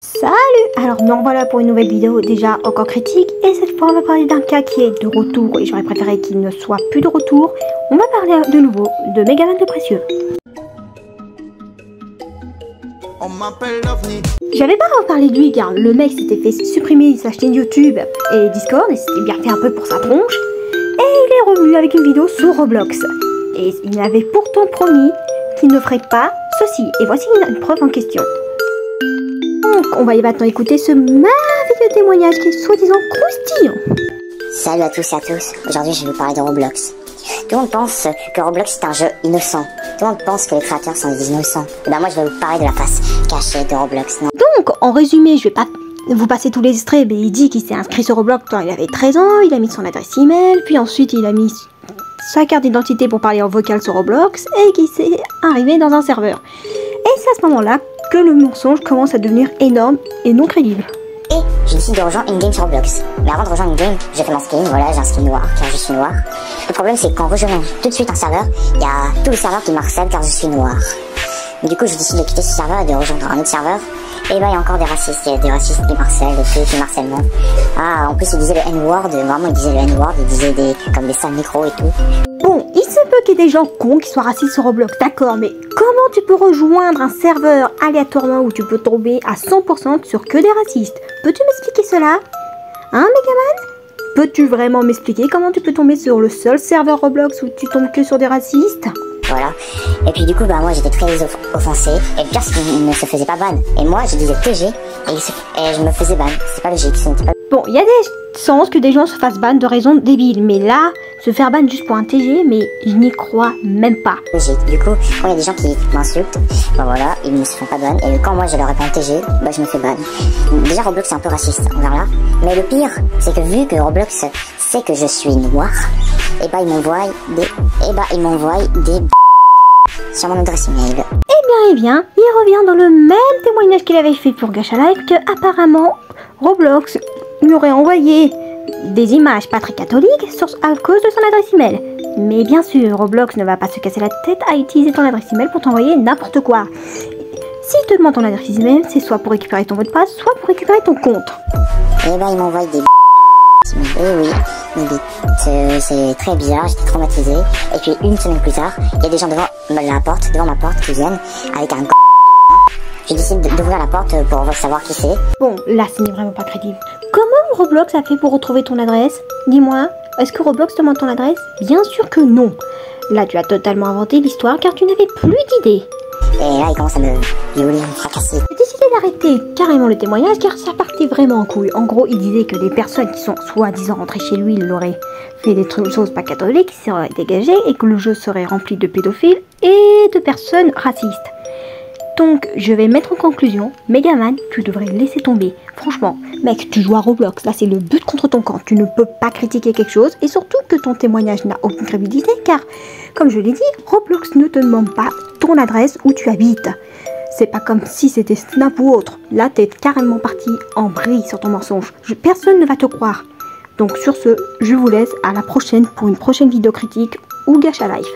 Salut! Alors nous revoilà pour une nouvelle vidéo déjà encore critique et cette fois on va parler d'un cas qui est de retour et j'aurais préféré qu'il ne soit plus de retour. On va parler de nouveau de Megaman le Précieux. On m'appelle l'OVNI. J'avais pas reparlé de lui car le mec s'était fait supprimer sa chaîne YouTube et Discord et s'était bien fait un peu pour sa tronche. Et il est revenu avec une vidéo sur Roblox. Et il avait pourtant promis qu'il ne ferait pas ceci. Et voici une preuve en question. Donc, on va y maintenant écouter ce merveilleux témoignage qui est soi-disant croustillant. Salut à tous et à tous, aujourd'hui je vais vous parler de Roblox. Tout le monde pense que Roblox est un jeu innocent. Tout le monde pense que les créateurs sont des innocents. Et ben moi je vais vous parler de la face cachée de Roblox. Non. Donc, en résumé, je vais pas vous passer tous les extraits, mais il dit qu'il s'est inscrit sur Roblox quand il avait 13 ans, il a mis son adresse email, puis ensuite il a mis sa carte d'identité pour parler en vocal sur Roblox, et qu'il s'est arrivé dans un serveur. Et c'est à ce moment-là que le mensonge commence à devenir énorme et non crédible. Et je décide de rejoindre une game sur Roblox. Mais avant de rejoindre une game, j'ai fait mon skin, voilà, j'ai un skin noir car je suis noir. Le problème c'est que quand je rejoins tout de suite un serveur, il y a tous les serveurs qui m'harcèlent car je suis noir. Du coup je décide de quitter ce serveur et de rejoindre un autre serveur. Et bah il y a encore des racistes, il y a des racistes qui m'harcèlent et tout, qui m'harcèlent moi. Ah, en plus ils disaient le N-word, vraiment ils disaient le N-word, ils disaient comme des sales micros et tout. Bon, il se peut qu'il y ait des gens cons qui soient racistes sur Roblox, d'accord, mais comment tu peux rejoindre un serveur aléatoirement où tu peux tomber à 100% sur que des racistes? Peux-tu m'expliquer cela? Hein, Megaman? Peux-tu vraiment m'expliquer comment tu peux tomber sur le seul serveur Roblox où tu tombes que sur des racistes? Voilà. Et puis du coup, bah moi j'étais très offensé. Et le pire c'est qu'il ne se faisait pas ban. Et moi je disais TG et je me faisais ban. C'est pas logique, ce n'était pas... Bon, il y a des chances que des gens se fassent ban de raisons débiles. Mais là, se faire ban juste pour un TG, mais je n'y crois même pas. Logique. Du coup, quand il y a des gens qui m'insultent, bah voilà, ils ne se font pas ban. Et quand moi je leur réponds TG, bah je me fais ban. Déjà Roblox c'est un peu raciste envers là. Mais le pire, c'est que vu que Roblox sait que je suis noir, et bah ils m'envoient des sur mon adresse email. Eh bien, il revient dans le même témoignage qu'il avait fait pour Gacha Life que apparemment Roblox lui aurait envoyé des images pas très catholiques à cause de son adresse email. Mais bien sûr, Roblox ne va pas se casser la tête à utiliser ton adresse email pour t'envoyer n'importe quoi. S'il te demande ton adresse email, c'est soit pour récupérer ton mot de passe, soit pour récupérer ton compte. Et bah ils m'envoient des oui, c'est très bizarre, j'étais traumatisé. Et puis une semaine plus tard, il y a des gens devant ma porte qui viennent avec un Je décide d'ouvrir la porte pour savoir qui c'est. Bon, là ce n'est vraiment pas crédible. Comment Roblox a fait pour retrouver ton adresse? Dis-moi, est-ce que Roblox te demande ton adresse? Bien sûr que non. Là tu as totalement inventé l'histoire car tu n'avais plus d'idées. Et là il commence à me violer, me fracasser. J'ai décidé d'arrêter carrément le témoignage car ça partait vraiment en couille. En gros, il disait que des personnes qui sont soi-disant rentrées chez lui l'auraient fait des choses pas catholiques, qui seraient dégagées et que le jeu serait rempli de pédophiles et de personnes racistes. Donc, je vais mettre en conclusion, Megaman, tu devrais laisser tomber. Franchement, mec, tu joues à Roblox, là c'est le but contre ton camp. Tu ne peux pas critiquer quelque chose et surtout que ton témoignage n'a aucune crédibilité car, comme je l'ai dit, Roblox ne te demande pas ton adresse où tu habites. C'est pas comme si c'était Snap ou autre. Là, t'es carrément parti en vrille sur ton mensonge. Personne ne va te croire. Donc sur ce, je vous laisse à la prochaine pour une prochaine vidéo critique ou Gacha Life.